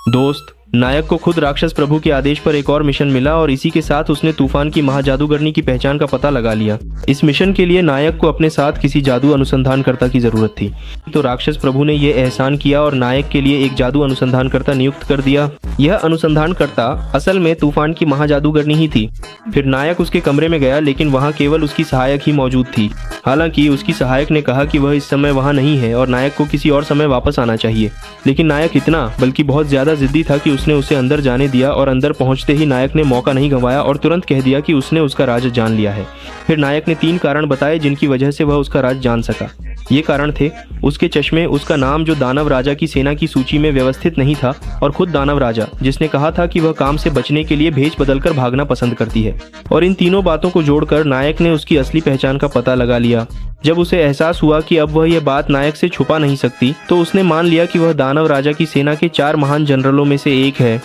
दोस्त, नायक को खुद राक्षस प्रभु के आदेश पर एक और मिशन मिला और इसी के साथ उसने तूफान की महाजादूगरनी की पहचान का पता लगा लिया। इस मिशन के लिए नायक को अपने साथ किसी जादू अनुसंधानकर्ता की जरूरत थी, तो राक्षस प्रभु ने यह एहसान किया और नायक के लिए एक जादू अनुसंधानकर्ता नियुक्त कर दिया। यह अनुसंधानकर्ता असल में तूफान की महाजादूगरनी ही थी। फिर नायक उसके कमरे में गया, लेकिन वहाँ केवल उसकी सहायक ही मौजूद थी। हालांकि उसकी सहायक ने कहा कि वह इस समय वहाँ नहीं है और नायक को किसी और समय वापस आना चाहिए, लेकिन नायक इतना बल्कि बहुत ज्यादा जिद्दी था कि उसने उसे अंदर जाने दिया और अंदर पहुंचते ही नायक ने मौका नहीं गंवाया और तुरंत कह दिया कि उसने उसका राज जान लिया है। फिर नायक ने 3 कारण बताए जिनकी वजह से वह उसका राज जान सका। ये कारण थे उसके चश्मे, उसका नाम जो दानव राजा की सेना की सूची में व्यवस्थित नहीं था, और खुद दानव राजा जिसने कहा था कि वह काम से बचने के लिए भेष बदलकर भागना पसंद करती है। और इन तीनों बातों को जोड़कर नायक ने उसकी असली पहचान का पता लगा लिया। जब उसे एहसास हुआ कि अब वह यह बात नायक से छुपा नहीं सकती, तो उसने मान लिया कि वह दानव राजा की सेना के 4 महान जनरलों में से एक है